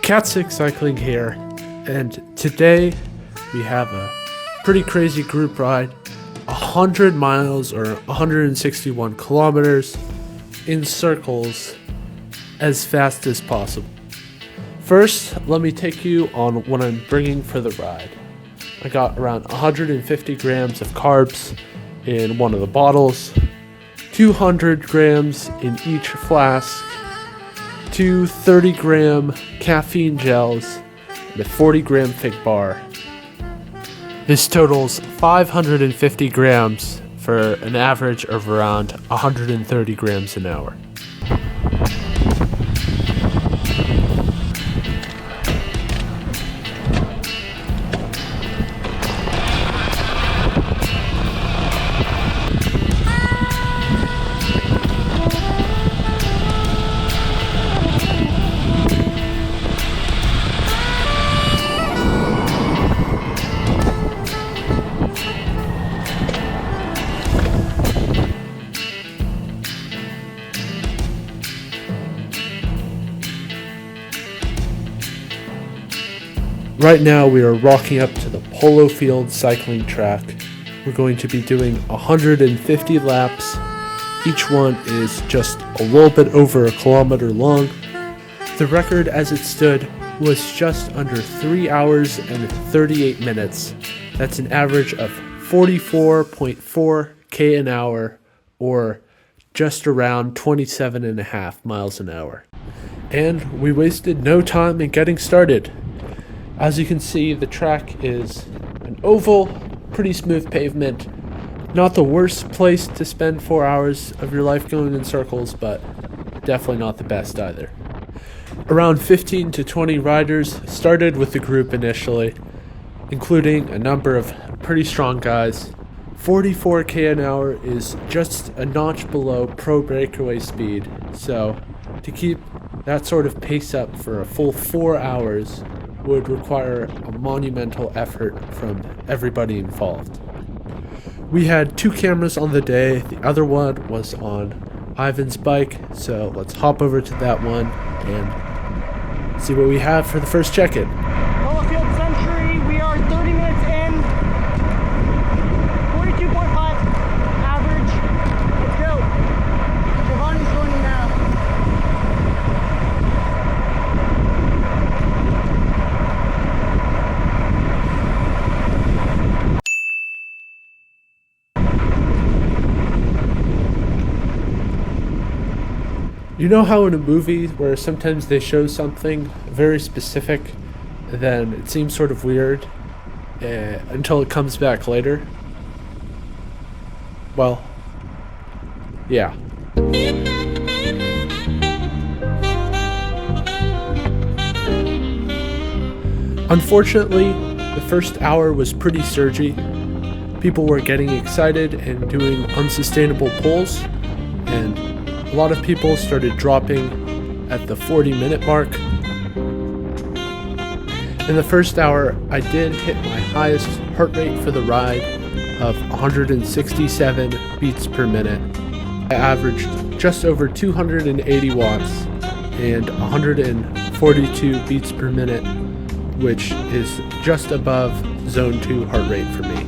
Cat6 Cycling here, and today we have a pretty crazy group ride, 100 miles or 161 kilometers in circles as fast as possible. First, let me take you on what I'm bringing for the ride. I got around 150 grams of carbs in one of the bottles, 200 grams in each flask, two 30-gram caffeine gels, and a 40-gram fig bar. This totals 550 grams for an average of around 130 grams an hour. Right now we are walking up to the Polo Fields cycling track. We're going to be doing 150 laps. Each one is just a little bit over a kilometer long. The record as it stood was just under 3 hours and 38 minutes. That's an average of 44.4 k an hour, or just around 27.5 miles an hour. And we wasted no time in getting started. As you can see, the track is an oval, pretty smooth pavement. Not the worst place to spend 4 hours of your life going in circles, but definitely not the best either. Around 15 to 20 riders started with the group initially, including a number of pretty strong guys. 44 k an hour is just a notch below pro breakaway speed, so to keep that sort of pace up for a full 4 hours would require a monumental effort from everybody involved. We had 2 cameras on the day. The other one was on Ivan's bike, so let's hop over to that one and see what we have for the first check-in. Polo Fields Century, we are 30 minutes in, 42.5 average. Let's go. Giovanni's joining now. You know how in a movie where sometimes they show something very specific, then it seems sort of weird until it comes back later? Well, yeah. Unfortunately, the first hour was pretty surgy. People were getting excited and doing unsustainable pulls, and a lot of people started dropping at the 40-minute mark. In the first hour, I did hit my highest heart rate for the ride of 167 beats per minute. I averaged just over 280 watts and 142 beats per minute, which is just above zone 2 heart rate for me.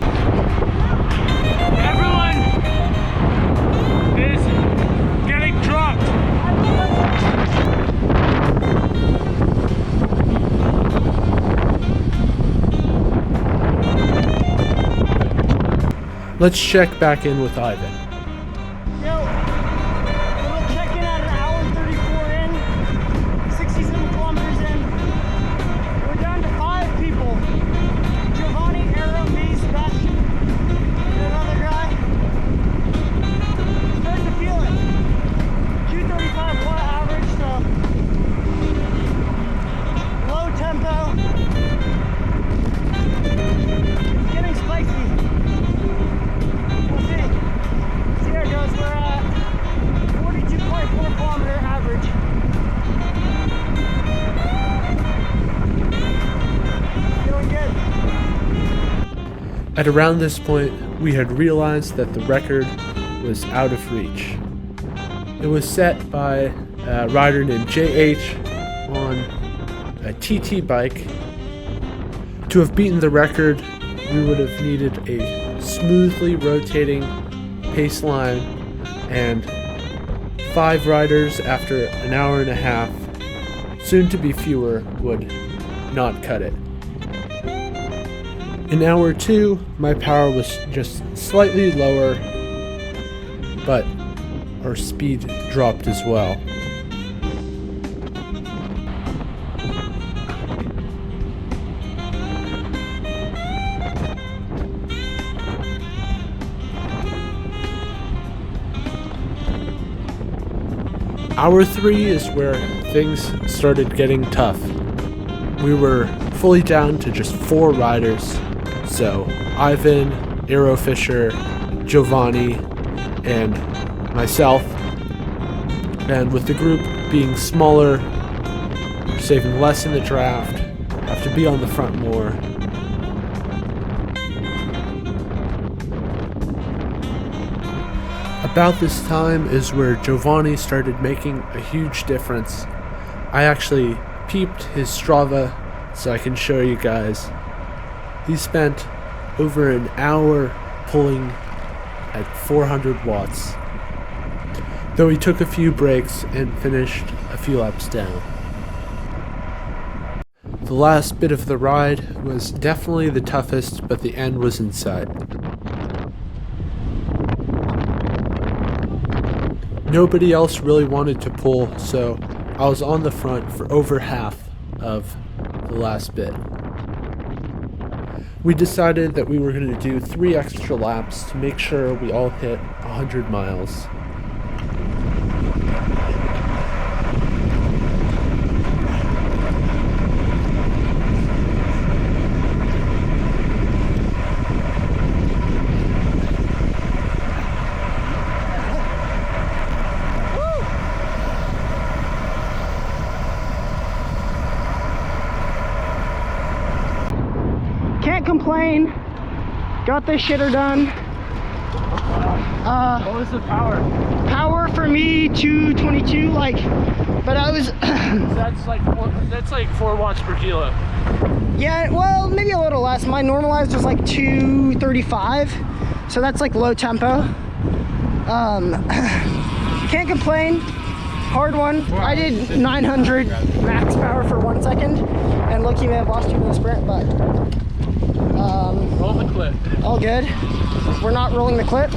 Let's check back in with Ivan. Yo, little check-in at an hour 34 in, 67 kilometers in. We're down to 5 people. Giovanni, Arrow, me, Sebastian, and another guy. Starting to feel it. 235 watt average, so low tempo. It's getting spicy. We're at 42.4 kilometer average. Feeling good. At around this point, we had realized that the record was out of reach. It was set by a rider named JH on a TT bike. To have beaten the record, we would have needed a smoothly rotating pace line, and 5 riders after an hour and a half, soon to be fewer, would not cut it. In hour 2, my power was just slightly lower, but our speed dropped as well. Hour 3 is where things started getting tough. We were fully down to just 4 riders, so Ivan, Aerofisher, Giovanni, and myself. And with the group being smaller, saving less in the draft, have to be on the front more. About this time is where Giovanni started making a huge difference. I actually peeped his Strava so I can show you guys. He spent over an hour pulling at 400 watts, though he took a few breaks and finished a few laps down. The last bit of the ride was definitely the toughest, but the end was in sight. Nobody else really wanted to pull, so I was on the front for over half of the last bit. We decided that we were going to do 3 extra laps to make sure we all hit 100 miles. Can't complain. Got this shitter done. What was the power? Power for me 222, but I was That's like 4 watts per kilo. yeah, well, maybe a little less. My normalized was like 235, so that's like low tempo. Can't complain. Hard one. I did 900 max power for 1 second, and look, you may have lost you in the sprint, but Roll the clip. all good. We're not rolling the clip.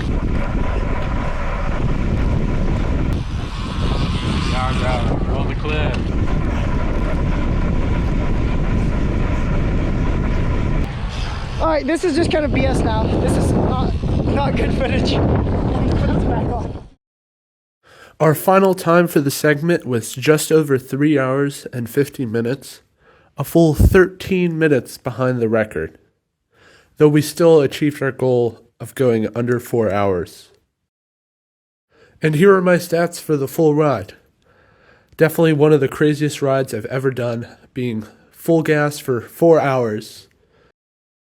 Roll the clip. All right, this is just kind of BS now. This is not good footage. I'm gonna put this back on. Our final time for the segment was just over 3 hours and 50 minutes, a full 13 minutes behind the record, though we still achieved our goal of going under 4 hours. And here are my stats for the full ride. Definitely one of the craziest rides I've ever done, being full gas for 4 hours.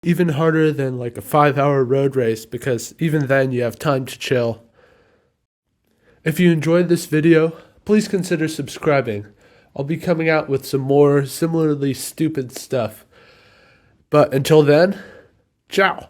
Even harder than like a 5-hour road race, because even then you have time to chill. If you enjoyed this video, please consider subscribing. I'll be coming out with some more similarly stupid stuff. But until then, ciao!